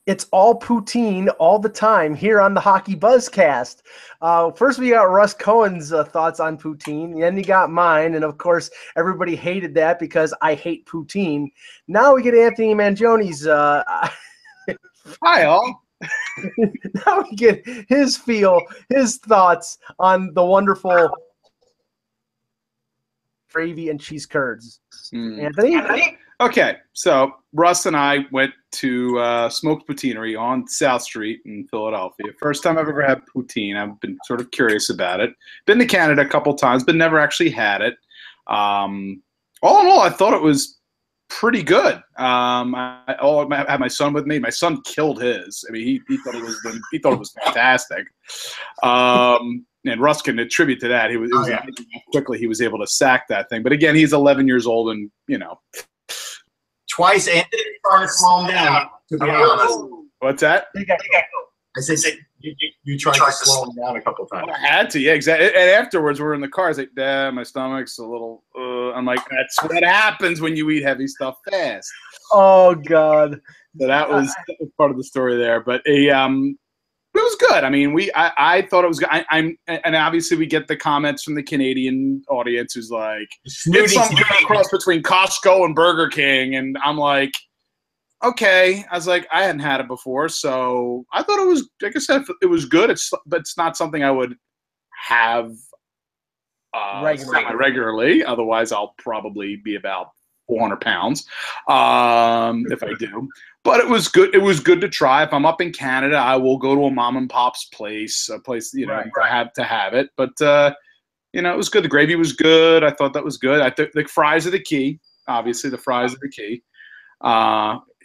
It's all poutine all the time here on the HockeyBuzzcast. First, we got Russ Cohen's thoughts on poutine. Then you got mine. And, of course, everybody hated that because I hate poutine. Now we get Anthony Mangioni's Hi, all. now we get his thoughts on the wonderful gravy and cheese curds. Anthony? Okay, so Russ and I went to Smoked Poutineery on South Street in Philadelphia. First time I've ever had poutine. I've been sort of curious about it. Been to Canada a couple times, but never actually had it. All in all, I thought it was pretty good. I had my son with me. My son killed his. I mean, he thought it was fantastic. And Russ can attribute to that. It was amazing how quickly he was able to sack that thing. But again, he's 11 years old, and Twice, Anthony tried to slow him down, to be honest. What's that? I said you tried to slow him down a couple of times. I had to, yeah, exactly. And afterwards, we're in the car. I was like, Dad, my stomach's a little, I'm like, that's what happens when you eat heavy stuff fast. Oh, God. So that was part of the story there. But it was good. I mean, I thought it was good. And obviously we get the comments from the Canadian audience who's like, it's some cross between Costco and Burger King. And I'm like, okay. I was like, I hadn't had it before. So I thought it was, like I said, it was good. But it's not something I would have regularly. Otherwise, I'll probably be about 400 pounds if I do. But it was good. It was good to try. If I'm up in Canada, I will go to a mom and pop's place, to have it. But it was good. The gravy was good. I thought that was good. I think the fries are the key. Obviously, the fries are the key.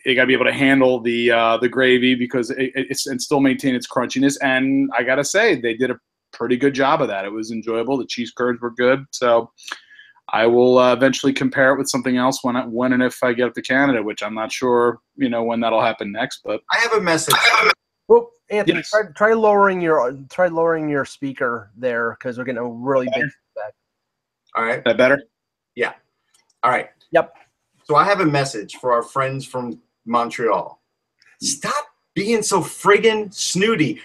You got to be able to handle the gravy because it's and still maintain its crunchiness. And I got to say, they did a pretty good job of that. It was enjoyable. The cheese curds were good. So I will eventually compare it with something else when and if I get up to Canada, which I'm not sure, when that'll happen next. But I have a message. Well, Anthony, yes. try lowering your speaker there because we're getting a really big feedback. All right. That better? Yeah. All right. Yep. So I have a message for our friends from Montreal. Stop being so friggin' snooty.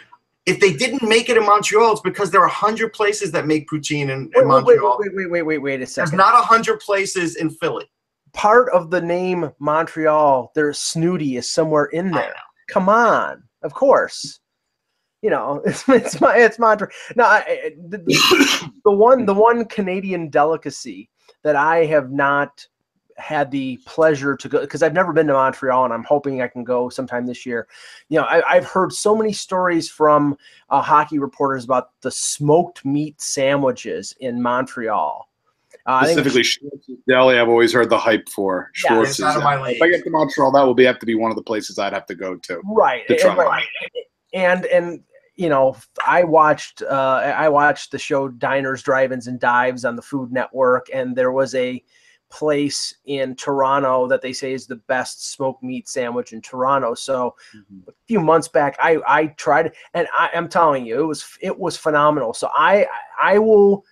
If they didn't make it in Montreal, it's because there are 100 places that make poutine in Montreal. Wait a second. There's not 100 places in Philly. Part of the name Montreal, there's snooty is somewhere in there. Come on, of course. It's Montreal. Now, the one Canadian delicacy that I have not had the pleasure to go, because I've never been to Montreal and I'm hoping I can go sometime this year. I've heard so many stories from hockey reporters about the smoked meat sandwiches in Montreal. Specifically, Schwartz's Deli, I've always heard the hype for. Schwartz's. Out of my league. If I get to Montreal, that will have to be one of the places I'd have to go to. Right. To try. And I watched the show Diners, Drive-Ins, and Dives on the Food Network, and there was a place in Toronto that they say is the best smoked meat sandwich in Toronto. So a few months back, I tried it, and I'm telling you, it was phenomenal. So I will,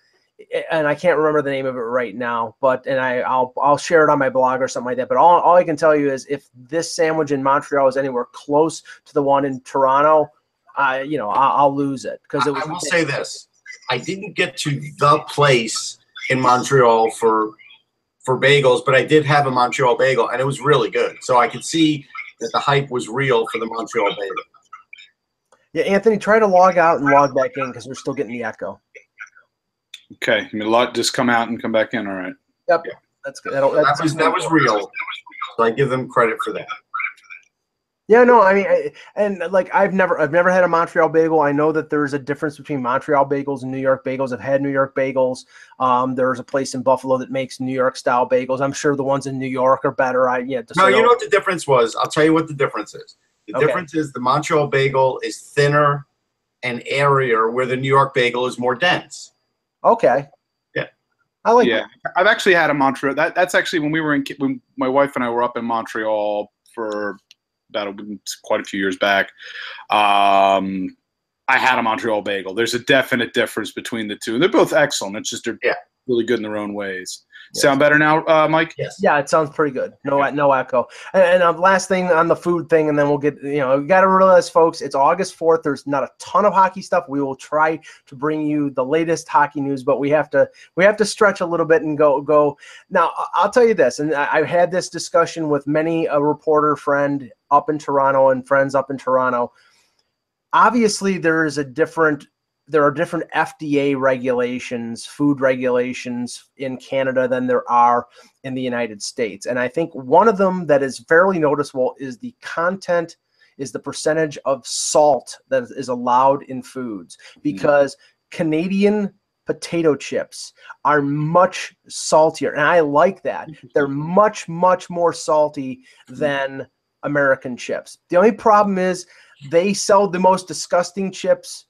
and I can't remember the name of it right now, but I'll share it on my blog or something like that. But all I can tell you is if this sandwich in Montreal is anywhere close to the one in Toronto, I'll lose it because it was. I will say this: I didn't get to the place in Montreal for bagels, but I did have a Montreal bagel, and it was really good. So I could see that the hype was real for the Montreal bagel. Yeah, Anthony, try to log out and log back in because we're still getting the echo. Okay, just come out and come back in. All right. Yep, yeah. That's good. That was real. So I give them credit for that. Yeah, no, I mean, I've never had a Montreal bagel. I know that there's a difference between Montreal bagels and New York bagels. I've had New York bagels. There's a place in Buffalo that makes New York style bagels. I'm sure the ones in New York are better. You know what the difference was? I'll tell you what the difference is. The difference is the Montreal bagel is thinner and airier, where the New York bagel is more dense. Okay. Yeah. I like. Yeah, that. I've actually had a Montreal. That's actually when my wife and I were up in Montreal for quite a few years back. I had a Montreal bagel. There's a definite difference between the two. They're both excellent. It's just really good in their own ways. Yes. Sound better now, Mike? Yes. Yeah, it sounds pretty good. No echo. And last thing on the food thing, and then we'll get, you got to realize, folks, it's August 4th. There's not a ton of hockey stuff. We will try to bring you the latest hockey news, but we have to stretch a little bit and go. Now, I'll tell you this, and I've had this discussion with many a reporter friend up in Toronto and friends up in Toronto. Obviously, there are different FDA regulations, food regulations in Canada than there are in the United States. And I think one of them that is fairly noticeable is the percentage of salt that is allowed in foods, because Canadian potato chips are much saltier. And I like that. They're much, much more salty than American chips. The only problem is they sell the most disgusting chips,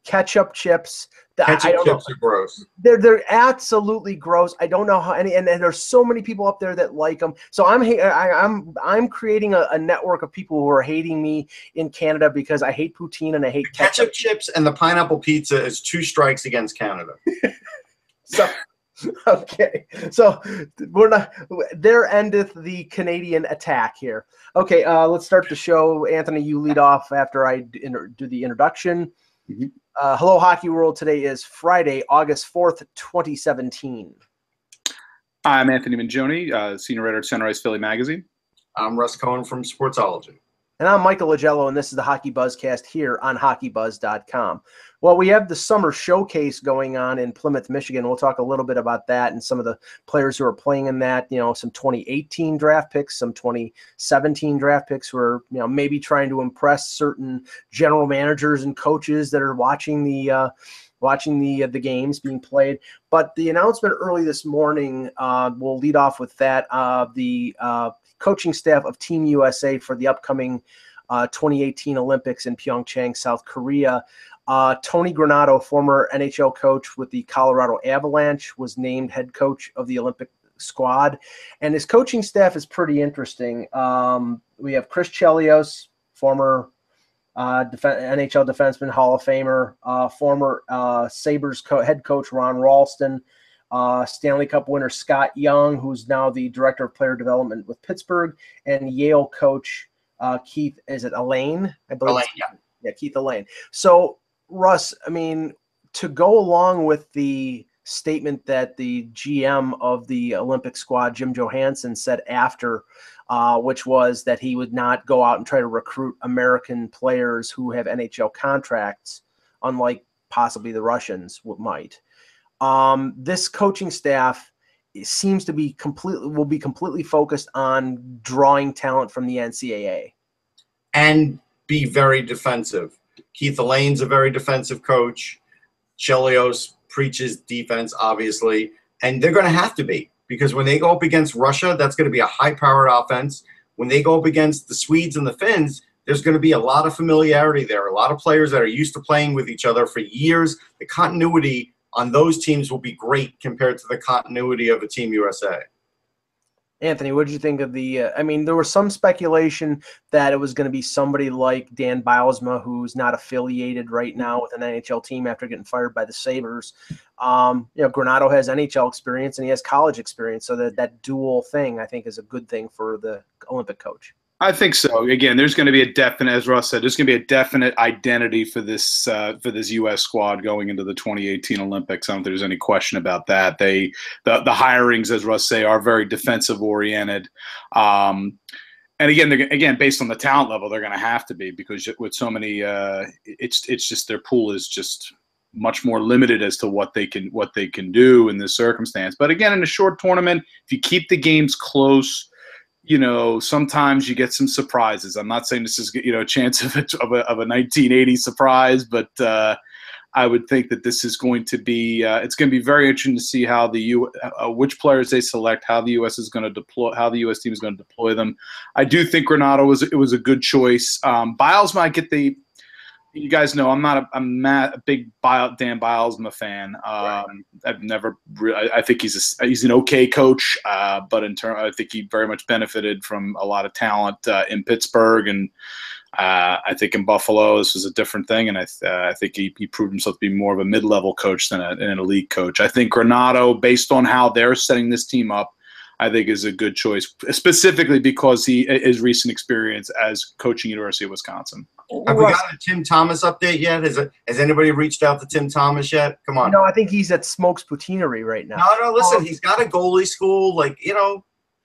ketchup chips. Ketchup chips are gross. They're absolutely gross. I don't know how any, and there's so many people up there that like them. So I'm creating a network of people who are hating me in Canada because I hate poutine and I hate ketchup chips, and the pineapple pizza is 2 strikes against Canada. So okay, so we're not. There endeth the Canadian attack here. Okay, let's start the show. Anthony, you lead off after I do the introduction. Mm-hmm. Hello, Hockey World. Today is Friday, August 4th, 2017. I'm Anthony Mangione, senior editor at Sunrise Philly Magazine. I'm Russ Cohen from Sportsology. And I'm Michael Liljegren, and this is the HockeyBuzzcast here on HockeyBuzz.com. Well, we have the summer showcase going on in Plymouth, Michigan. We'll talk a little bit about that and some of the players who are playing in that. Some 2018 draft picks, some 2017 draft picks who are maybe trying to impress certain general managers and coaches that are watching the games being played. But the announcement early this morning, we'll lead off with that. The coaching staff of Team USA for the upcoming 2018 Olympics in Pyeongchang, South Korea. Tony Granato, former NHL coach with the Colorado Avalanche, was named head coach of the Olympic squad. And his coaching staff is pretty interesting. We have Chris Chelios, former NHL defenseman, Hall of Famer, former Sabres head coach Ron Ralston, Stanley Cup winner Scott Young, who's now the director of player development with Pittsburgh, and Yale coach Keith, is it Elaine? I believe. Elaine, yeah, Keith Elaine. So, Russ, I mean, to go along with the statement that the GM of the Olympic squad, Jim Johansson, said after, which was that he would not go out and try to recruit American players who have NHL contracts, unlike possibly the Russians might. This coaching staff seems to be will be completely focused on drawing talent from the NCAA. And be very defensive. Keith Elaine's a very defensive coach. Chelios preaches defense, obviously. And they're going to have to be, because when they go up against Russia, that's going to be a high-powered offense. When they go up against the Swedes and the Finns, there's going to be a lot of familiarity there, a lot of players that are used to playing with each other for years. The continuity on those teams will be great compared to the continuity of a Team USA. Anthony, what did you think of the there was some speculation that it was going to be somebody like Dan Bylsma, who's not affiliated right now with an NHL team after getting fired by the Sabres. Granato has NHL experience and he has college experience, so that dual thing, I think, is a good thing for the Olympic coach. I think so. Again, there's going to be a definite, as Russ said, there's going to be a definite identity for this U.S. squad going into the 2018 Olympics. I don't think there's any question about that. The hirings, as Russ say, are very defensive oriented. And again, based on the talent level, they're going to have to be, because with so many, it's just their pool is just much more limited as to what they can do in this circumstance. But again, in a short tournament, if you keep the games close, sometimes you get some surprises. I'm not saying this is, a chance of a 1980 surprise, but I would think that this is going to be, it's going to be very interesting to see how which players they select, how the U.S. is going to deploy, how the U.S. team is going to deploy them. I do think Granato was a good choice. Bylsma, I get you guys know I'm not a big Dan Bylsma fan. I've never really, I think he's an okay coach, but I think he very much benefited from a lot of talent in Pittsburgh, and I think in Buffalo, this was a different thing, and I think he proved himself to be more of a mid-level coach than an elite coach. I think Granato, based on how they're setting this team up, I think is a good choice, specifically because his recent experience as coaching University of Wisconsin. Have we got a Tim Thomas update yet? Has anybody reached out to Tim Thomas yet? Come on. No, I think he's at Smokes Poutineery right now. No, listen, he's got a goalie school. Like,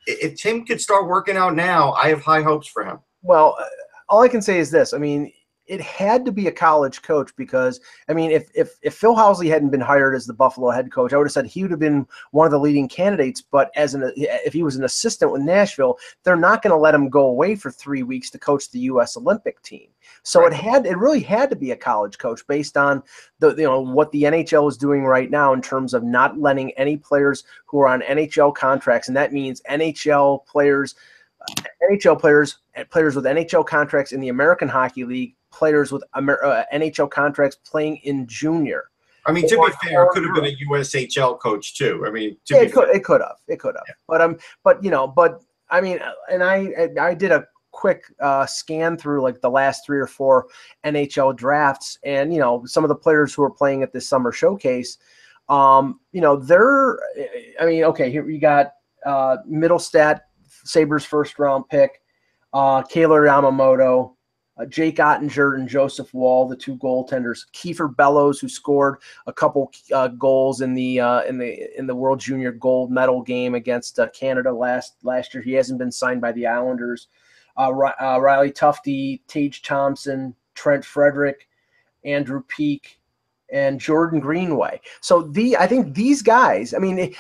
if Tim could start working out now, I have high hopes for him. Well, all I can say is this. I mean, it had to be a college coach because, I mean, if Phil Housley hadn't been hired as the Buffalo head coach, I would have said he would have been one of the leading candidates. But if he was an assistant with Nashville, they're not going to let him go away for 3 weeks to coach the U.S. Olympic team. So right. it really had to be a college coach based on what the NHL is doing right now in terms of not letting any players who are on NHL contracts, and that means NHL players with NHL contracts in the American Hockey League, players with NHL contracts playing in junior. I mean, to be fair, it could have been a USHL coach too. I mean, it could have. Yeah. But I mean, and I did a quick scan through like the last 3 or 4 NHL drafts, and some of the players who are playing at this summer showcase, they're, I mean, okay, here you got Middlestat, Sabres first round pick, Kaylor Yamamoto, Jake Ottinger and Joseph Wall, the 2 goaltenders. Kiefer Bellows, who scored a couple goals in the World Junior Gold Medal game against Canada last year. He hasn't been signed by the Islanders. Riley Tufte, Tage Thompson, Trent Frederick, Andrew Peak, and Jordan Greenway. So I think these guys. I mean,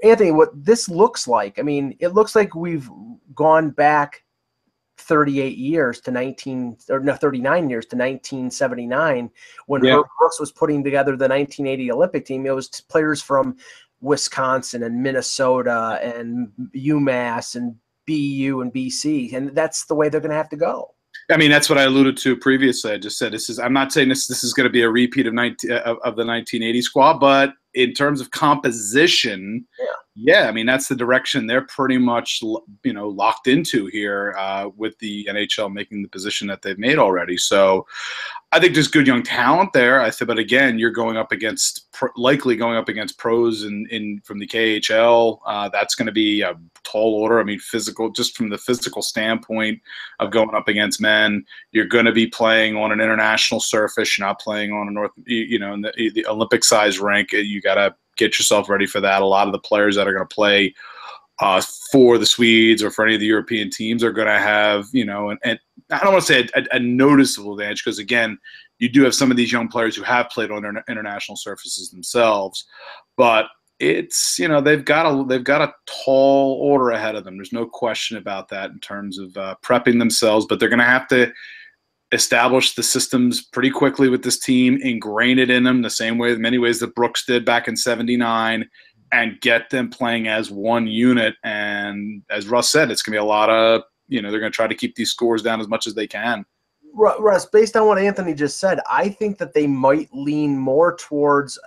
Anthony, what this looks like. I mean, it looks like we've gone back 39 years to 1979 when Herb Brooks was putting together the 1980 Olympic team. It was players from Wisconsin and Minnesota and UMass and BU and BC, and that's the way they're going to have to go. I mean, that's what I alluded to previously. I just said I'm not saying this is going to be a repeat of the 1980 squad, but in terms of composition, I mean, that's the direction they're pretty much locked into here with the NHL making the position that they've made already. So I think there's good young talent there. But again, you're likely going up against pros from the KHL. That's going to be a tall order. I mean, physical, just from the physical standpoint of going up against men, you're going to be playing on an international surface. You're not playing on in the Olympic size rink. You got to get yourself ready for that. A lot of the players that are going to play for the Swedes or for any of the European teams are going to have, and I don't want to say a noticeable advantage, because again, you do have some of these young players who have played on international surfaces themselves, but it's, they've got a tall order ahead of them. There's no question about that in terms of prepping themselves, but they're going to have to establish the systems pretty quickly with this team, ingrain it in them the same way, in many ways, that Brooks did back in '79, and get them playing as one unit. And as Russ said, it's going to be a lot of, they're going to try to keep these scores down as much as they can. Russ, based on what Anthony just said, I think that they might lean more towards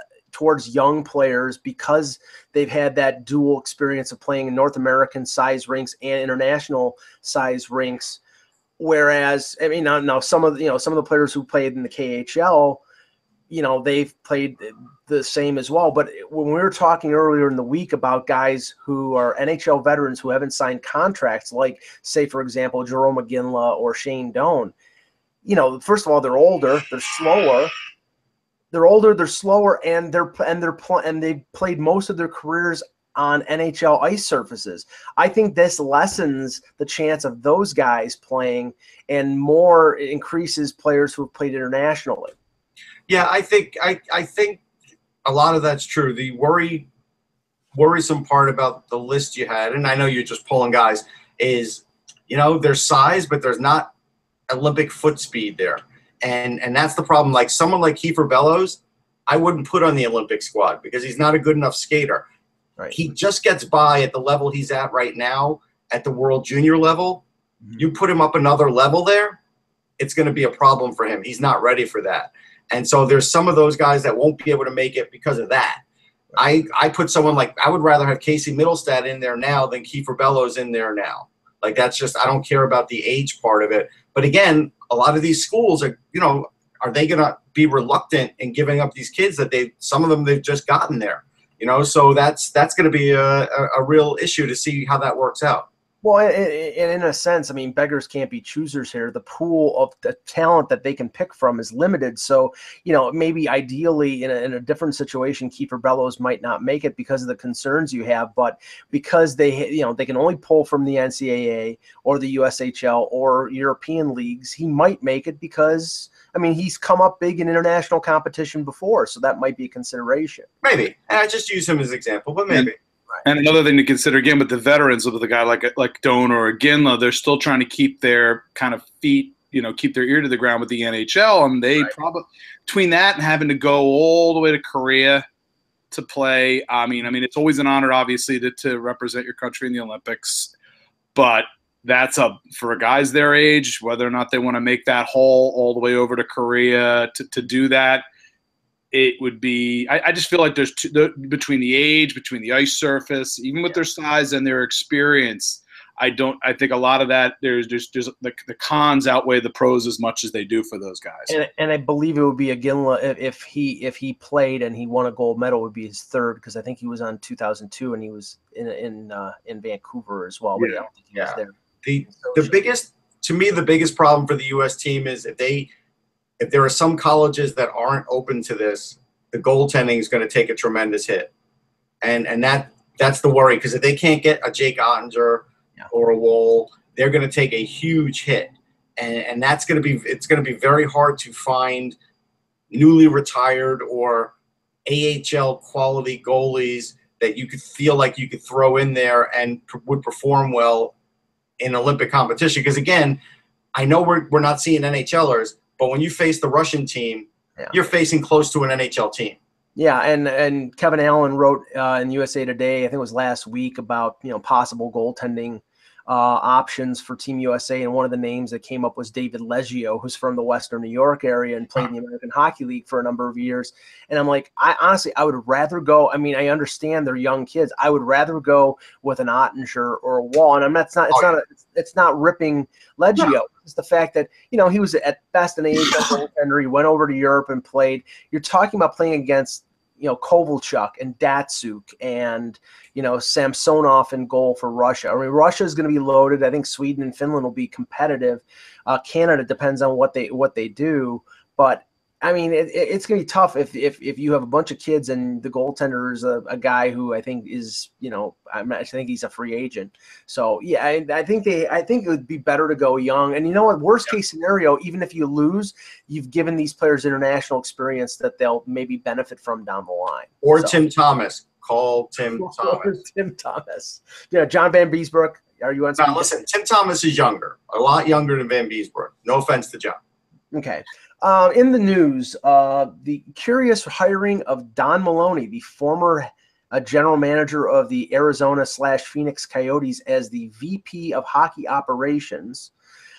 young players because they've had that dual experience of playing in North American size rinks and international size rinks. Whereas, I mean, now some of the players who played in the KHL, they've played the same as well. But when we were talking earlier in the week about guys who are NHL veterans who haven't signed contracts, like, say, for example, Jerome McGinley or Shane Doan, first of all, they're older, they're slower. And they've played most of their careers on NHL ice surfaces. I think this lessens the chance of those guys playing and more increases players who have played internationally. Yeah, I think a lot of that's true. The worrisome part about the list you had, and I know you're just pulling guys, is there's size, but there's not Olympic foot speed there. And that's the problem. Like someone like Kiefer Bellows, I wouldn't put on the Olympic squad because he's not a good enough skater. Right. He just gets by at the level he's at right now, at the World Junior level. Mm-hmm. You put him up another level there, it's going to be a problem for him. He's not ready for that. And so there's some of those guys that won't be able to make it because of that. I put someone like, I would rather have Casey Middlestat in there now than Kiefer Bellows in there now. Like that's just, I don't care about the age part of it. But again, a lot of these schools are, are they going to be reluctant in giving up these kids that some of them they've just gotten there, So that's going to be a real issue to see how that works out. Well, in a sense, I mean, beggars can't be choosers here. The pool of the talent that they can pick from is limited. So, maybe ideally in a different situation, Kiefer Bellows might not make it because of the concerns you have, but because they can only pull from the NCAA or the USHL or European leagues, he might make it because, I mean, he's come up big in international competition before, so that might be a consideration. Maybe. And I just use him as an example, but maybe. And another thing to consider, again, with the veterans, with a guy like Doan or Ginla, they're still trying to keep their kind of feet, keep their ear to the ground with the NHL. And they probably, between that and having to go all the way to Korea to play, I mean, it's always an honor, obviously, to represent your country in the Olympics. But that's for guys their age, whether or not they want to make that haul all the way over to Korea to do that. It would be – I just feel like there's between the age, between the ice surface, even with their size and their experience, I think a lot of that there's the cons outweigh the pros as much as they do for those guys. And I believe it would be a Ginla if he played and he won a gold medal, would be his third, because I think he was on 2002 and he was in Vancouver as well. But I don't think he was there. The biggest problem for the U.S. team is if there are some colleges that aren't open to this, the goaltending is going to take a tremendous hit. And that's the worry, because if they can't get a Jake Ottinger or a Woll, they're going to take a huge hit. And it's going to be very hard to find newly retired or AHL quality goalies that you could feel like you could throw in there and would perform well in Olympic competition. Because again, I know we're not seeing NHLers, but when you face the Russian team, you're facing close to an NHL team. Yeah, and Kevin Allen wrote in USA Today, I think it was last week, about possible goaltending options for Team USA, and one of the names that came up was David Leggio, who's from the Western New York area and played in the American Hockey League for a number of years. And I'm like, I would rather go. I mean, I understand they're young kids. I would rather go with an Ottinger or a Woll, and it's not ripping Leggio. No. It's the fact that he was at best an AHL goaltender. He went over to Europe and played. You're talking about playing against Kovalchuk and Datsuk and, Samsonov in goal for Russia. I mean, Russia is going to be loaded. I think Sweden and Finland will be competitive. Canada depends on what they do. But, I mean, it's going to be tough if you have a bunch of kids and the goaltender is a guy who I think is, I think he's a free agent. So, yeah, I think it would be better to go young. And you know what? Worst case scenario, even if you lose, you've given these players international experience that they'll maybe benefit from down the line. Or Tim Thomas. Call Tim Thomas. Tim Thomas. Yeah, John Van Beesbrook. Are you on? Now, listen, Tim Thomas is younger, a lot younger than Van Beesbrook. No offense to John. Okay. In the news, the curious hiring of Don Maloney, the former general manager of the Arizona/Phoenix Coyotes, as the VP of hockey operations.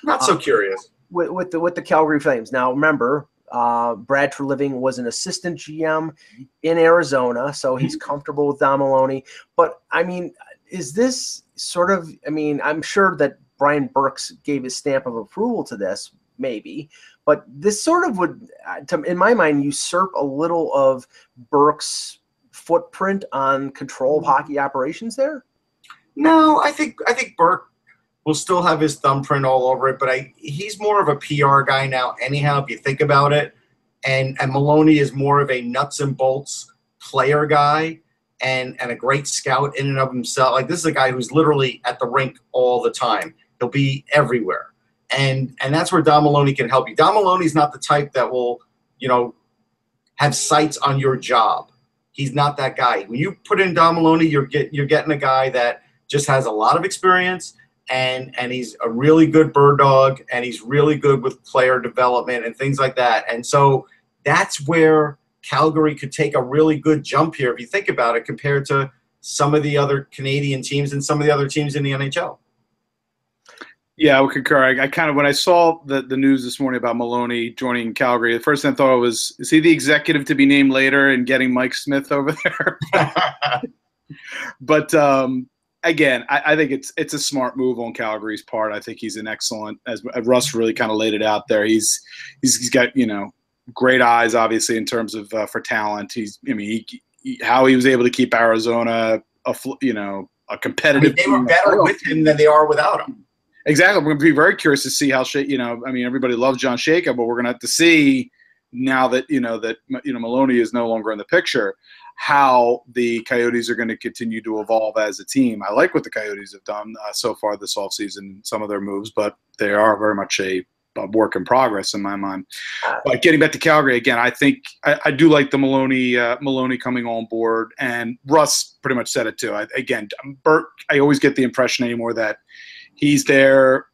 Not so curious. With the Calgary Flames. Now, remember, Brad Treliving was an assistant GM in Arizona, so he's comfortable with Don Maloney. But, I mean, is this sort of – I mean, I'm sure that Brian Burks gave his stamp of approval to this, maybe. But this sort of would, in my mind, usurp a little of Burks' footprint on control of hockey operations there? No, I think Burke will still have his thumbprint all over it, but he's more of a PR guy now anyhow, if you think about it. And Maloney is more of a nuts and bolts player guy and a great scout in and of himself. Like, this is a guy who's literally at the rink all the time. He'll be everywhere. And that's where Don Maloney can help you. Don Maloney's not the type that will, have sights on your job. He's not that guy. When you put in Don Maloney, you're getting a guy that just has a lot of experience, and he's a really good bird dog, and he's really good with player development and things like that. And so that's where Calgary could take a really good jump here, if you think about it, compared to some of the other Canadian teams and some of the other teams in the NHL. Yeah, I would concur. I kind of, when I saw the news this morning about Maloney joining Calgary, the first thing I thought was, is he the executive to be named later and getting Mike Smith over there? But again, I think it's a smart move on Calgary's part. I think he's an excellent, as Russ really kind of laid it out there. He's got great eyes, obviously, in terms of for talent. How he was able to keep Arizona a competitive. They were better with him than they are without him. Exactly. We're going to be very curious to see how everybody loves John Shaka, but we're going to have to see now that Maloney is no longer in the picture, how the Coyotes are going to continue to evolve as a team. I like what the Coyotes have done so far this offseason, some of their moves, but they are very much a work in progress in my mind. But getting back to Calgary again, I think I do like the Maloney coming on board, and Russ pretty much said it too. Bert, I always get the impression anymore that he's there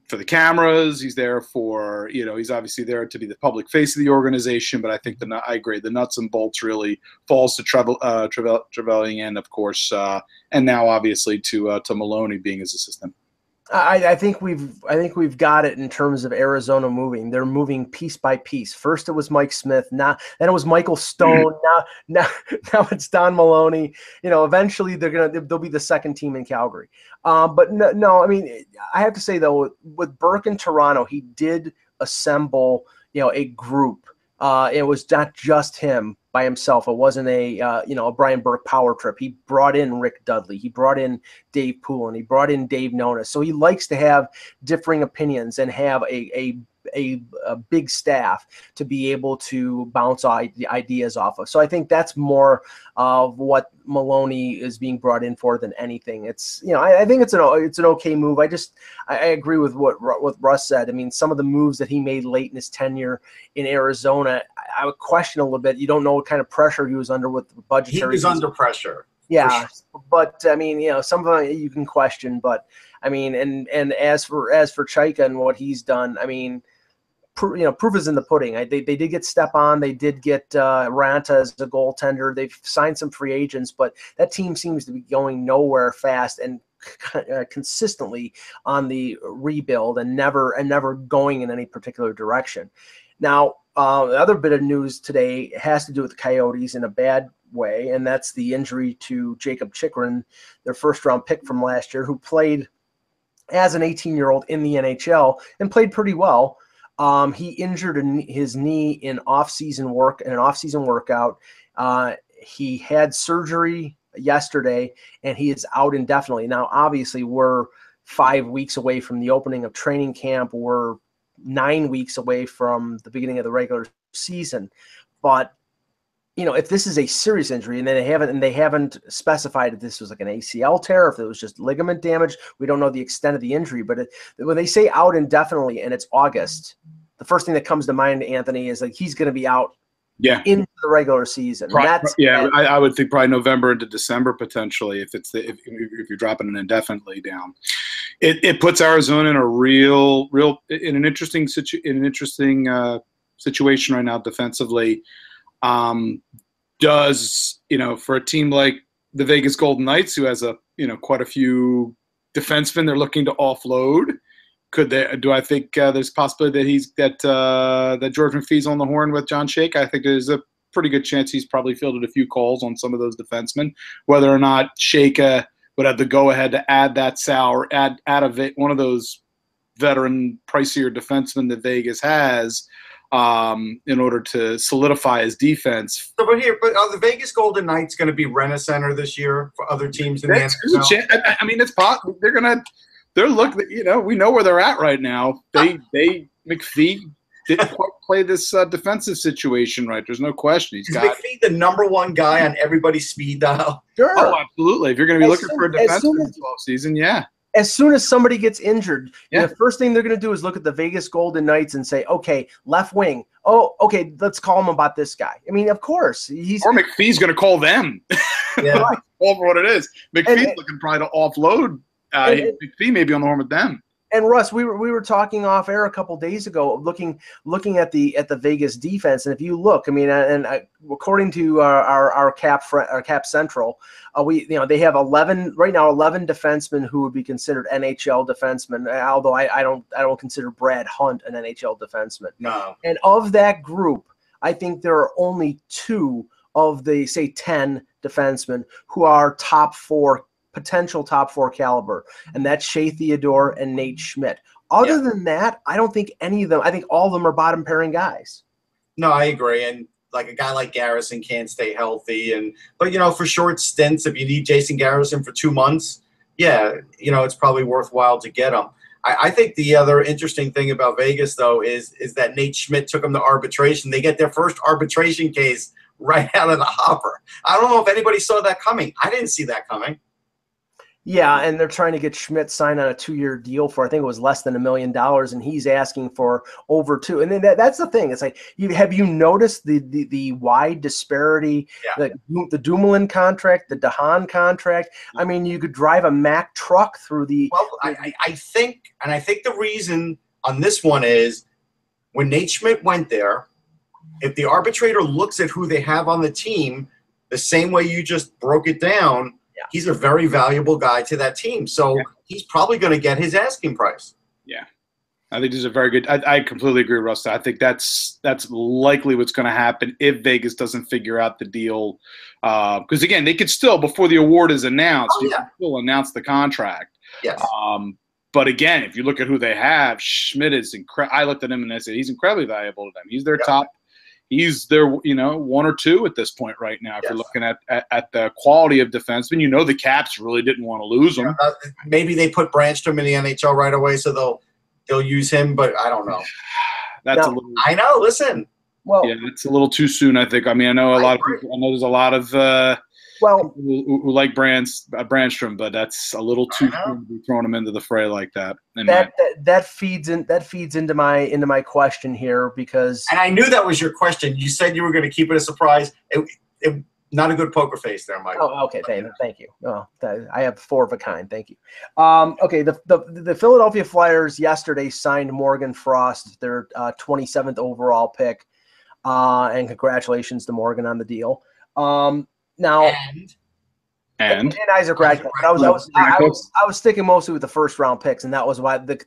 for the cameras. He's there for, he's obviously there to be the public face of the organization. But I think I agree, the nuts and bolts really falls to Trevelyan, and of course, and now obviously to Maloney being his assistant. I think we've got it in terms of Arizona moving. They're moving piece by piece. First it was Mike Smith, then it was Michael Stone. Now it's Don Maloney. Eventually they'll be the second team in Calgary. But no, I mean, I have to say though, with Burke in Toronto, he did assemble a group. It was not just him by himself. It wasn't a Brian Burke power trip. He brought in Rick Dudley. He brought in Dave Poulin. He brought in Dave Nonis. So he likes to have differing opinions and have a big staff to be able to bounce ideas off of. So I think that's more of what Maloney is being brought in for than anything. It's I think it's an okay move. I agree with what Russ said. I mean, some of the moves that he made late in his tenure in Arizona, I would question a little bit. You don't know what kind of pressure he was under with the budgetary. He was under pressure. Yeah, sure. But I mean, some of them you can question. But I mean, and as for Chaika and what he's done, I mean, proof is in the pudding. They did get Stepan. They did get Ranta as a goaltender. They've signed some free agents, but that team seems to be going nowhere fast and consistently on the rebuild and never going in any particular direction. Now, the other bit of news today has to do with the Coyotes in a bad way, and that's the injury to Jacob Chychrun, their first-round pick from last year, who played as an 18-year-old in the NHL and played pretty well. He injured his knee in an off-season workout. He had surgery yesterday, and he is out indefinitely. Now, obviously, we're 5 weeks away from the opening of training camp. We're 9 weeks away from the beginning of the regular season. But if this is a serious injury, and they haven't specified if this was like an ACL tear, if it was just ligament damage, we don't know the extent of the injury. But when they say out indefinitely and it's August, the first thing that comes to mind, Anthony, is like he's going to be out into the regular season. I would think probably November into December potentially if you're dropping it indefinitely down. It puts Arizona in a an interesting situation right now defensively. Does for a team like the Vegas Golden Knights, who has quite a few defensemen they're looking to offload, do I think there's a possibility that George McPhee's on the horn with John Shaka? I think there's a pretty good chance he's probably fielded a few calls on some of those defensemen. Whether or not Shaka would have the go-ahead to add that salary, add one of those veteran, pricier defensemen that Vegas has in order to solidify his defense. But are the Vegas Golden Knights going to be Rent-A-Center this year for other teams in the NHL? I mean, it's possible. They're looking. We know where they're at right now. McPhee didn't quite play this defensive situation right. There's no question. Is McPhee the number one guy on everybody's speed dial? Sure. Oh, absolutely. If you're going to be looking for a defenseman this offseason, yeah. As soon as somebody gets injured, the first thing they're going to do is look at the Vegas Golden Knights and say, okay, left wing. Oh, okay, let's call him about this guy. I mean, of course. Or McPhee's going to call them. Yeah. All for what it is. McPhee's looking probably to offload. McPhee may be on the horn with them. And Russ, we were talking off air a couple days ago, looking at the Vegas defense, and if you look, I mean, according to our Cap Central, they have 11 right now, 11 defensemen who would be considered NHL defensemen. Although I don't consider Brad Hunt an NHL defenseman. No. And of that group, I think there are only 2 of the 10 defensemen who are top 4 potential top 4 caliber, and that's Shea Theodore and Nate Schmidt. Other than that, I don't think any of them. I think all of them are bottom pairing guys. No, I agree. And like a guy like Garrison can't stay healthy, but for short stints, if you need Jason Garrison for 2 months, it's probably worthwhile to get him. I think the other interesting thing about Vegas, though, is that Nate Schmidt took him to arbitration. They get their first arbitration case right out of the hopper. I don't know if anybody saw that coming. I didn't see that coming. Yeah, and they're trying to get Schmidt signed on a 2-year deal for, I think it was less than $1 million, and he's asking for over 2. And then that's the thing. It's like, have you noticed the wide disparity? The Dumoulin contract, the Dahlan contract. I mean, you could drive a Mack truck through the. Well, I think the reason on this one is when Nate Schmidt went there, if the arbitrator looks at who they have on the team, the same way you just broke it down. He's a very valuable guy to that team. So he's probably going to get his asking price. Yeah. I think this is a very good – I completely agree, Russ. I think that's likely what's going to happen if Vegas doesn't figure out the deal. Because, again, they could still, before the award is announced, you can still announce the contract. Yes. But, again, if you look at who they have, Schmidt is incredible. I looked at him and I said he's incredibly valuable to them. He's their top – he's their, 1 or 2 at this point right now. If you're looking at the quality of defensemen, the Caps really didn't want to lose them. Maybe they put Brandstrom in the NHL right away, so they'll use him. But I don't know. That's a little. I know. Listen. Well, it's a little too soon. I think. I mean, I know a lot of people. I know there's a lot of people who like Brandstrom, but that's a little too soon to be throwing him into the fray like that. That feeds into my question here because. And I knew that was your question. You said you were going to keep it a surprise. Not a good poker face there, Mike. Oh, okay. Thank you. Oh, I have 4 of a kind. Thank you. Okay. The Philadelphia Flyers yesterday signed Morgan Frost, their 27th overall pick, and congratulations to Morgan on the deal. Now, and Isaac Radcliffe. I was sticking mostly with the first round picks, and that was why really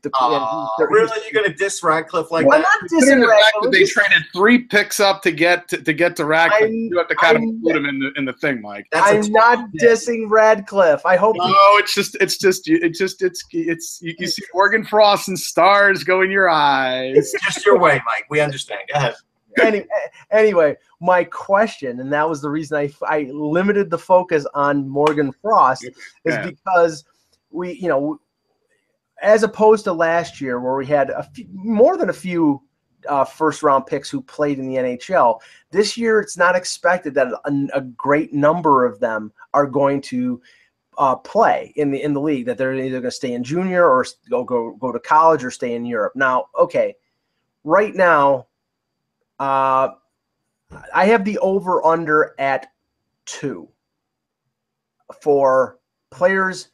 you're going to diss Radcliffe like that? I'm not dissing Radcliffe. They traded 3 picks up to get to Radcliffe. You have to kind of put him in the thing, Mike. I'm not dissing Radcliffe. I hope. No, it's just you see Morgan Frost and stars go in your eyes. It's just your way, Mike. We understand. Go ahead. Anyway, my question, and that was the reason I limited the focus on Morgan Frost, is because we, as opposed to last year where we had more than a few first-round picks who played in the NHL, this year it's not expected that a great number of them are going to play in the league, that they're either going to stay in junior or go to college or stay in Europe. Now, okay, right now, I have the over-under at 2 for players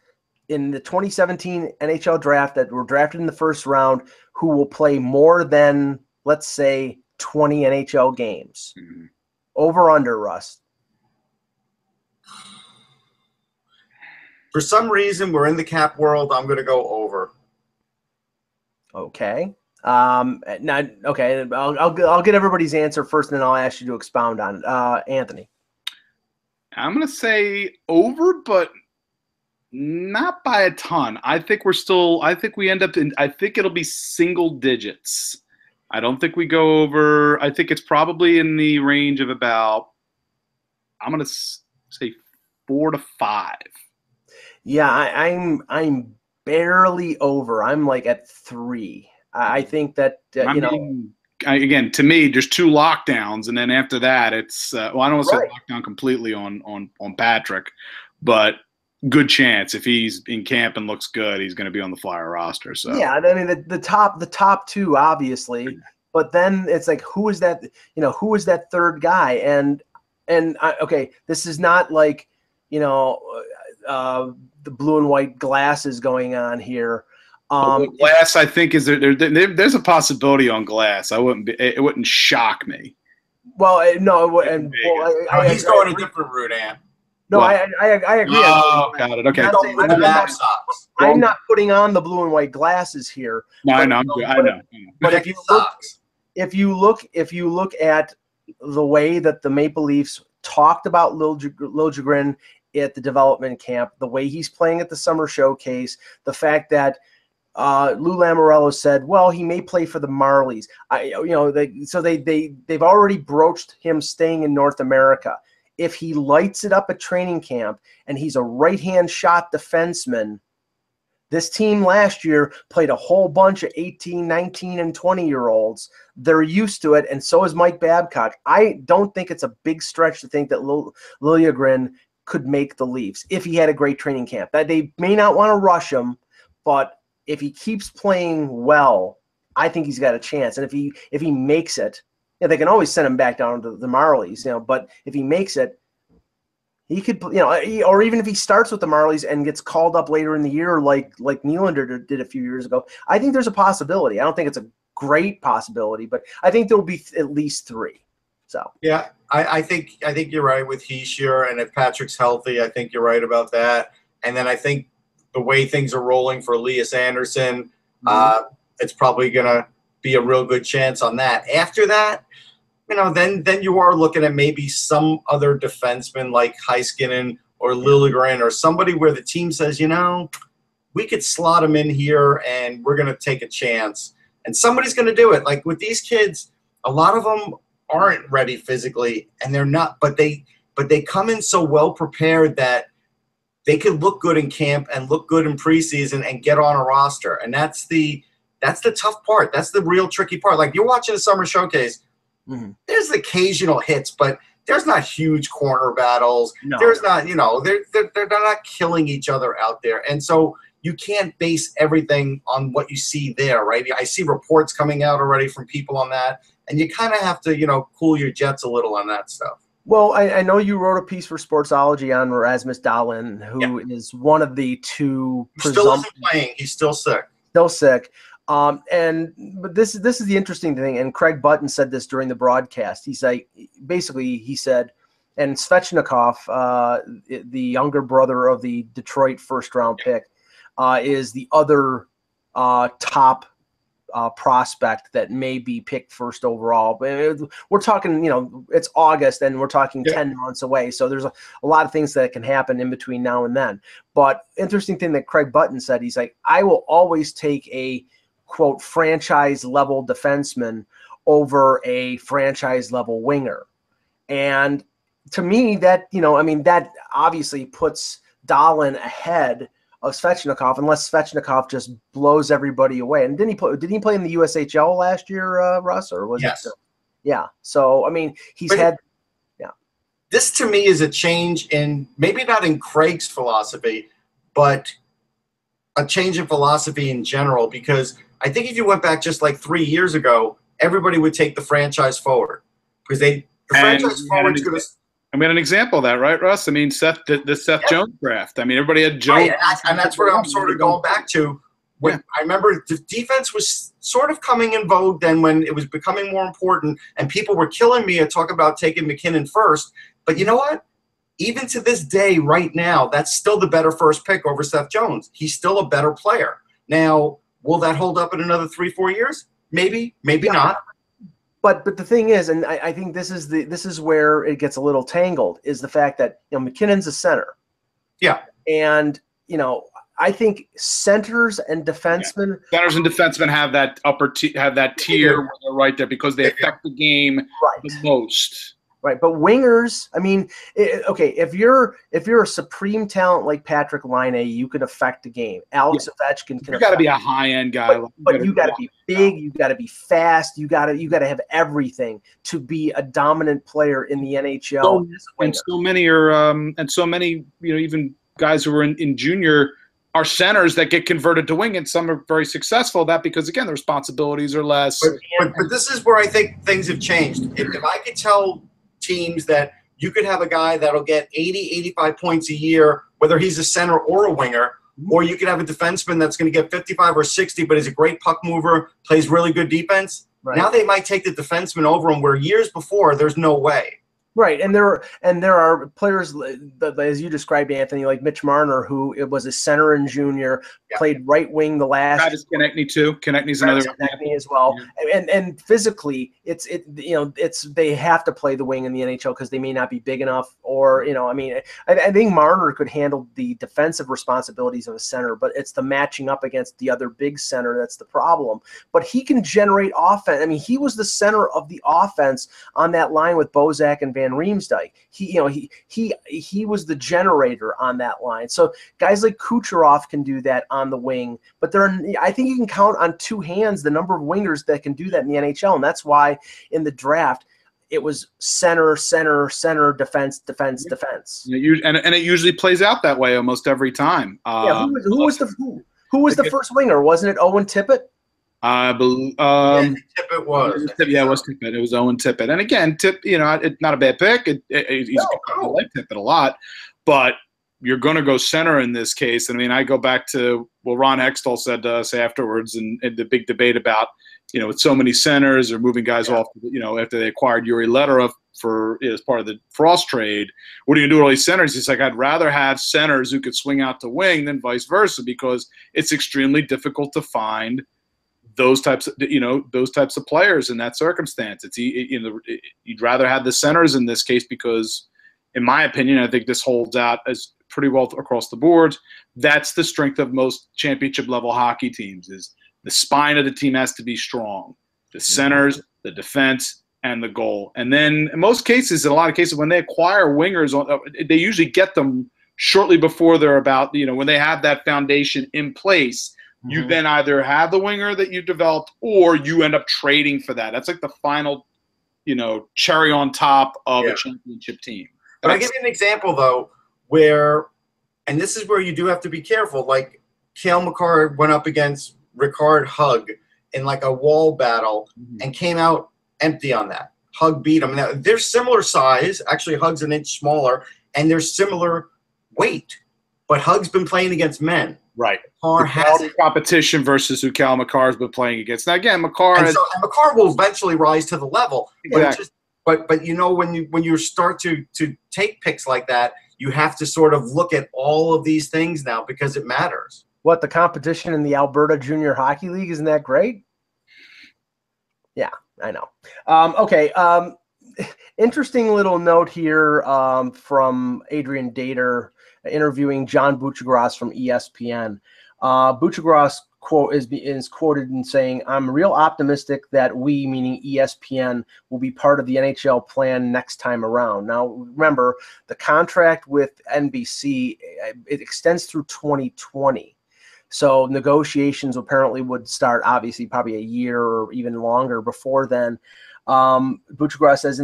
in the 2017 NHL draft that were drafted in the first round who will play more than, let's say, 20 NHL games. Mm-hmm. Over-under, Russ. For some reason, we're in the cap world. I'm going to go over. Okay. Okay. I'll get everybody's answer first, and then I'll ask you to expound on it. Anthony. I'm going to say over, but not by a ton. I think we end up I think it'll be single digits. I don't think we go over. I think it's probably in the range of about, I'm going to say 4 to 5. Yeah, I'm barely over. I'm like at 3. I think that, again, to me, there's 2 lockdowns, and then after that, it's I don't want to say lockdown completely on Patrick, but good chance if he's in camp and looks good, he's going to be on the Flyer roster. So yeah, I mean the top 2 obviously, but then it's like who is that? Who is that third guy? And okay, this is not like the blue and white glasses going on here. Glass, I think, is there's a possibility on Glass. It wouldn't shock me. Well, no, he's going a different route, Ant. No, I agree. Oh, got it. Okay. I'm not putting on the blue and white glasses here. No, I know. I know. But if you look at the way that the Maple Leafs talked about Liljegren at the development camp, the way he's playing at the summer showcase, the fact that Lou Lamoriello said, well, he may play for the Marlies. They've already broached him staying in North America. If he lights it up at training camp and he's a right-hand shot defenseman, this team last year played a whole bunch of 18, 19, and 20-year-olds. They're used to it, and so is Mike Babcock. I don't think it's a big stretch to think that Liljegren could make the Leafs if he had a great training camp. That they may not want to rush him, but if he keeps playing well, I think he's got a chance. And if he makes it, they can always send him back down to the Marlies, but if he makes it, he could, or even if he starts with the Marlies and gets called up later in the year like Nylander did a few years ago, I think there's a possibility. I don't think it's a great possibility, but I think there'll be at least 3. So yeah, I think you're right with Hischier, and if Patrick's healthy, I think you're right about that. And then I think the way things are rolling for Elias Anderson, it's probably going to be a real good chance on that. After that, then you are looking at maybe some other defenseman like Heiskanen or Liljegren or somebody where the team says, we could slot him in here and we're going to take a chance. And somebody's going to do it. Like with these kids, a lot of them aren't ready physically, and they're not, but they come in so well prepared that they could look good in camp and look good in preseason and get on a roster. And that's the tough part. That's the real tricky part. Like you're watching a summer showcase, there's occasional hits, but there's not huge corner battles. No. There's not, they're not killing each other out there. And so you can't base everything on what you see there, right? I see reports coming out already from people on that, and you kind of have to, cool your jets a little on that stuff. Well, I know you wrote a piece for Sportsology on Rasmus Dahlan, who is one of the 2. He still isn't playing. He's still sick. But this is the interesting thing, and Craig Button said this during the broadcast. He said, and Svechnikov, the younger brother of the Detroit first-round pick, is the other top prospect that may be picked first overall. But we're talking, it's August and we're talking 10 months away. So there's a lot of things that can happen in between now and then. But interesting thing that Craig Button said, he's like, I will always take a, quote, franchise level defenseman over a franchise level winger. And to me that, that obviously puts Dahlan ahead of Svechnikov, unless Svechnikov just blows everybody away. And did he play in the USHL last year, Russ, or was it still? Yeah. So This to me is a change in, maybe not in Craig's philosophy, but a change in philosophy in general, because I think if you went back just like 3 years ago, everybody would take the franchise forward because the franchise forward is going to. And we had an example of that, right, Russ? I mean, Seth Jones draft. I mean, everybody had Jones. Right, and that's what I'm sort of going back to. When I remember the defense was sort of coming in vogue then when it was becoming more important, and people were killing me and talking about taking MacKinnon first. But you know what? Even to this day, right now, that's still the better first pick over Seth Jones. He's still a better player. Now, will that hold up in another 3-4 years? Maybe, maybe not. But the thing is, and I think this is where it gets a little tangled, is the fact that MacKinnon's a center. Yeah. And I think centers and defensemen have that tier where they're right there because they affect the game the most. Right, but wingers, I mean, if you're a supreme talent like Patrick Laine, you can affect the game. Alex Ovechkin can. You got to be a high-end guy, but you got to be big. You got to be fast. You got to have everything to be a dominant player in the NHL. And so many even guys who are in junior are centers that get converted to wing, and some are very successful at that because again, the responsibilities are less. But this is where I think things have changed. If I could tell teams that you could have a guy that'll get 80, 85 points a year, whether he's a center or a winger, or you could have a defenseman that's going to get 55 or 60, but is a great puck mover, plays really good defense. Right. Now they might take the defenseman over him where years before there's no way. Right, and there are players, as you described, Anthony, like Mitch Marner, who it was a center in junior, played right wing the last. Travis Konechny too. Konechny's another Konechny as well, and physically, they have to play the wing in the NHL because they may not be big enough, or I think Marner could handle the defensive responsibilities of a center, but it's the matching up against the other big center that's the problem. But he can generate offense. I mean, he was the center of the offense on that line with Bozak and Van Riemsdyk. He was the generator on that line. So guys like Kucherov can do that on the wing, but I think you can count on two hands the number of wingers that can do that in the NHL, and that's why in the draft it was center, defense. And it usually plays out that way almost every time. Who was the first winger? Wasn't it Owen Tippett? I believe Tippett was. Yeah, it was Tippett. It was Owen Tippett. And again, it's not a bad pick. I like Tippett a lot, but you're going to go center in this case. I mean, I go back to what Ron Hextall said to us afterwards, and the big debate about with so many centers or moving guys off. After they acquired Yuri Ledorov as part of the Frost trade, what are you going to do with all these centers? He's like, I'd rather have centers who could swing out to wing than vice versa, because it's extremely difficult to find those types of players in that circumstance. You'd rather have the centers in this case because, in my opinion, I think this holds out as pretty well across the board. That's the strength of most championship level hockey teams, is the spine of the team has to be strong. The centers, the defense, and the goal. And then in a lot of cases, when they acquire wingers, they usually get them shortly before they're about, when they have that foundation in place. You then either have the winger that you developed, or you end up trading for that. That's like the final, cherry on top of a championship team. But I'll give you an example, though, where, and this is where you do have to be careful, like Cale Makar went up against Ricard Hug in like a wall battle and came out empty on that. Hug beat him. Now, they're similar size. Actually, Hug's an inch smaller, and they're similar weight. But Hug's been playing against men. Right. Makar has competition versus who Cal Makar's been playing against. Now again, Makar will eventually rise to the level. Exactly. But when you start to take picks like that, you have to sort of look at all of these things now because it matters. What, the competition in the Alberta Junior Hockey League, isn't that great? Yeah, I know. Okay. Interesting little note here from Adrian Dater interviewing John Buccigross from ESPN. Buccigross is quoted in saying, "I'm real optimistic that we," meaning ESPN, "will be part of the NHL plan next time around." Now, remember, the contract with NBC, it extends through 2020. So negotiations apparently would start, obviously, probably a year or even longer before then. Buccigross says,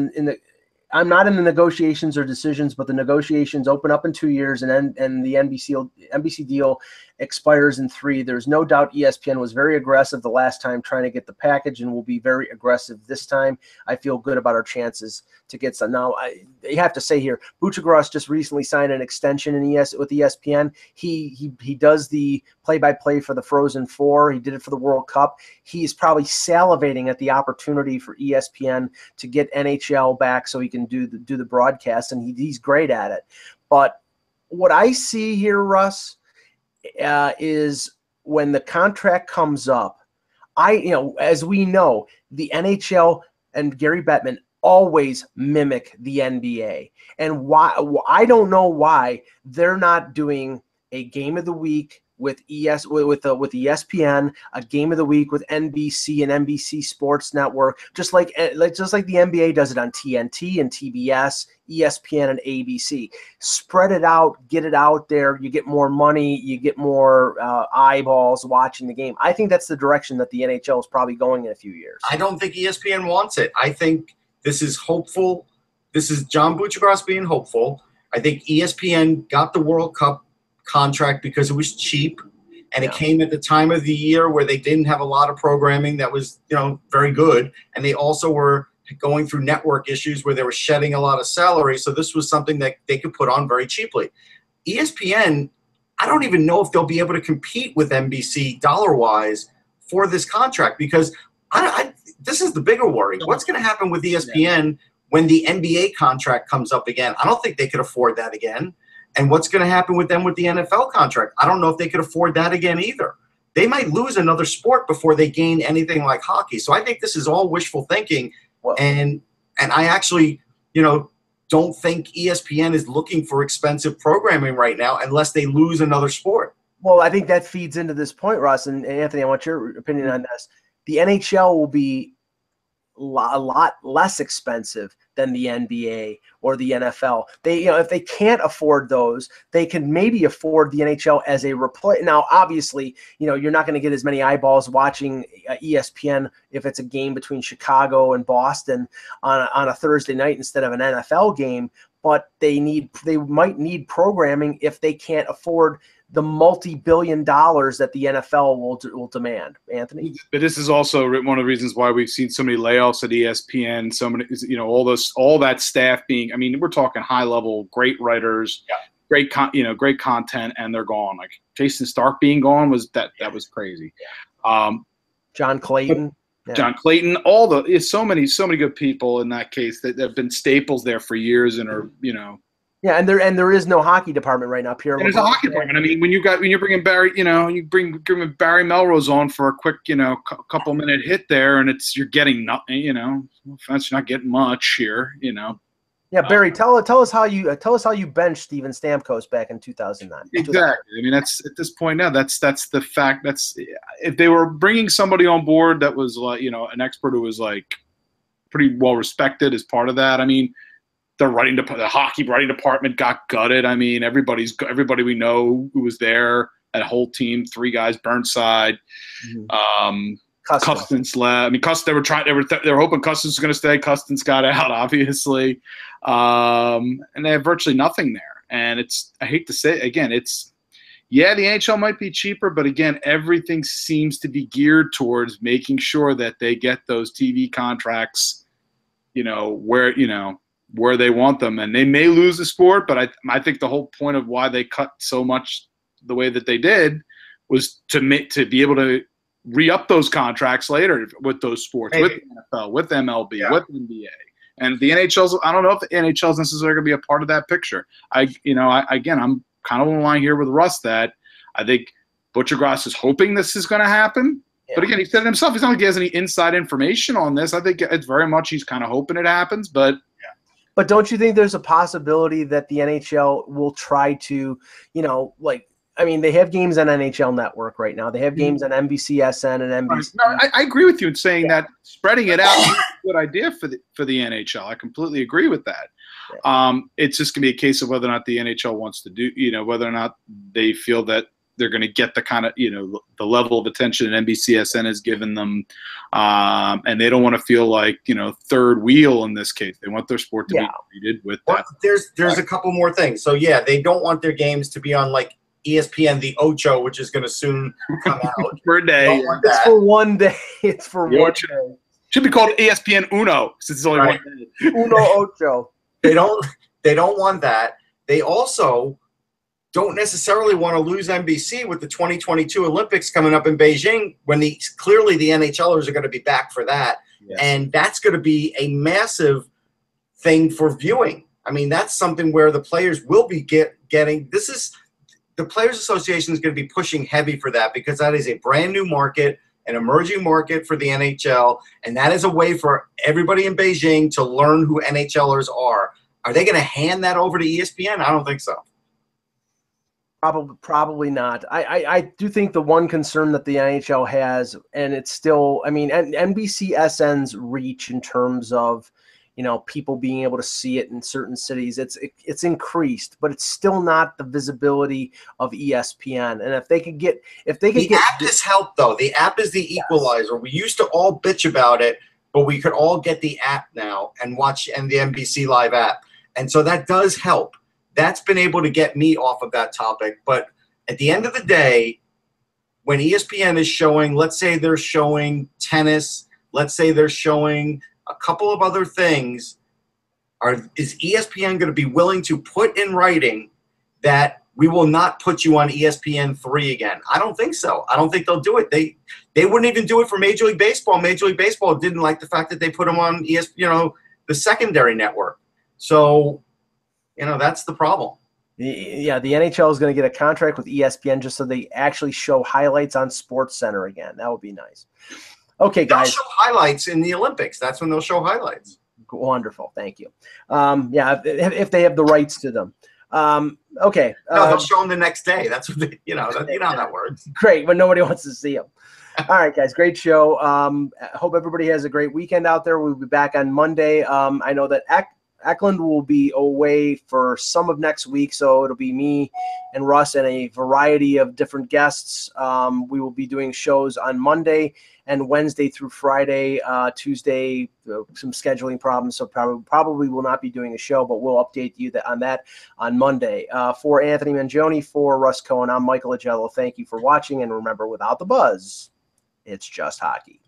I'm not in the negotiations or decisions, but the negotiations open up in 2 years, and the NBC deal expires in 3. There's no doubt ESPN was very aggressive the last time trying to get the package and will be very aggressive this time. I feel good about our chances to get some. Now, you have to say here, Buccigross just recently signed an extension with ESPN. He does the play-by-play for the Frozen Four. He did it for the World Cup. He's probably salivating at the opportunity for ESPN to get NHL back so he can do the broadcast, and he's great at it. But what I see here, Russ, is when the contract comes up, as we know, the NHL and Gary Bettman always mimic the NBA. And why? I don't know why they're not doing a game of the week with ESPN, a game of the week with NBC and NBC Sports Network, just like the NBA does it on TNT and TBS, ESPN and ABC. Spread it out, get it out there. You get more money, you get more eyeballs watching the game. I think that's the direction that the NHL is probably going in a few years. I don't think ESPN wants it. I think this is hopeful. This is John Buccigross being hopeful. I think ESPN got the World Cup contract because it was cheap, and it came at the time of the year where they didn't have a lot of programming that was very good, and they also were going through network issues where they were shedding a lot of salary, so this was something that they could put on very cheaply. ESPN, I don't even know if they'll be able to compete with NBC dollar-wise for this contract, because this is the bigger worry. What's going to happen with ESPN when the NBA contract comes up again, I don't think they could afford that again. And what's going to happen with them with the NFL contract? I don't know if they could afford that again either. They might lose another sport before they gain anything like hockey. So I think this is all wishful thinking. Well, and I actually, don't think ESPN is looking for expensive programming right now unless they lose another sport. Well, I think that feeds into this point, Russ, and Anthony, I want your opinion on this. The NHL will be a lot less expensive than the NBA or the NFL. They, if they can't afford those, they can maybe afford the NHL as a replace. Now, obviously, you're not going to get as many eyeballs watching ESPN if it's a game between Chicago and Boston on a Thursday night instead of an NFL game. But they might need programming if they can't afford the multi-billion dollars that the NFL will demand. Anthony? But this is also one of the reasons why we've seen so many layoffs at ESPN, so many, all that staff being, we're talking high level, great writers, great content, and they're gone. Like Jason Stark being gone that was crazy. John Clayton. John Clayton, so many good people in that case that have been staples there for years and are, Yeah, and there is no hockey department right now. Pierre, there's a hockey department. when you're bringing Barry, you bring Barry Melrose on for a quick, couple minute hit there, and you're getting nothing. No offense, you're not getting much here. Yeah, Barry, tell us how you benched Steven Stamkos back in 2009. Exactly. That's at this point now. That's the fact. That's if they were bringing somebody on board that was like an expert who was like pretty well respected as part of that. The hockey writing department got gutted. Everybody we know who was there, that whole team, 3 guys, Burnside, Custins left. They were hoping Custins was going to stay. Custins got out, obviously, and they have virtually nothing there. And I hate to say it, again, the NHL might be cheaper, but again, everything seems to be geared towards making sure that they get those TV contracts, where they want them, and they may lose the sport, but I think the whole point of why they cut so much the way that they did was to be able to re-up those contracts later with those sports, with the NFL, with MLB, with NBA, and the NHL's. I don't know if the NHL's necessarily going to be a part of that picture. I'm kind of on the line here with Russ that I think Butchergrass is hoping this is going to happen. Yeah. But again, he said it himself. He's not like he has any inside information on this. I think it's very much he's kind of hoping it happens, but. But don't you think there's a possibility that the NHL will try to, they have games on NHL Network right now. They have games on NBCSN and NBC. No, I agree with you in saying that spreading it out is a good idea for the NHL. I completely agree with that. Yeah. It's just going to be a case of whether or not the NHL wants to do, whether or not they feel that they're going to get the kind of, the level of attention that NBCSN has given them. And they don't want to feel like, third wheel in this case. They want their sport to be treated with that. There's a couple more things. So, they don't want their games to be on like ESPN, the Ocho, which is going to soon come out. For a day. It's for one day. It's for one day. Should be called ESPN Uno, since it's only one day. Uno Ocho. They don't want that. They also don't necessarily want to lose NBC with the 2022 Olympics coming up in Beijing when clearly the NHLers are going to be back for that. Yes. And that's going to be a massive thing for viewing. That's something where the players will be getting – the Players Association is going to be pushing heavy for that because that is a brand new market, an emerging market for the NHL, and that is a way for everybody in Beijing to learn who NHLers are. Are they going to hand that over to ESPN? I don't think so. Probably not. I do think the one concern that the NHL has, and it's still, NBCSN's reach in terms of, people being able to see it in certain cities, it's increased, but it's still not the visibility of ESPN. And if they could get the app has helped though. The app is the equalizer. Yes. We used to all bitch about it, but we could all get the app now and watch the NBC Live app, and so that does help. That's been able to get me off of that topic. But at the end of the day, when ESPN is showing, let's say they're showing tennis, let's say they're showing a couple of other things, is ESPN going to be willing to put in writing that we will not put you on ESPN3 again? I don't think so. I don't think they'll do it. They wouldn't even do it for Major League Baseball. Major League Baseball didn't like the fact that they put them on the secondary network. So, that's the problem. Yeah, the NHL is going to get a contract with ESPN just so they actually show highlights on SportsCenter again. That would be nice. Okay, guys. They'll show highlights in the Olympics. That's when they'll show highlights. Wonderful. Thank you. Yeah, if they have the rights to them. Okay. No, they'll show them the next day. That's what they, you know how that works. Great, but nobody wants to see them. All right, guys, great show. I hope everybody has a great weekend out there. We'll be back on Monday. I know that Eklund will be away for some of next week, so it'll be me and Russ and a variety of different guests. We will be doing shows on Monday and Wednesday through Friday. Tuesday, some scheduling problems, so probably will not be doing a show, but we'll update you on that on Monday. For Anthony Mangione, for Russ Cohen, I'm Michael Agello. Thank you for watching, and remember, without the buzz, it's just hockey.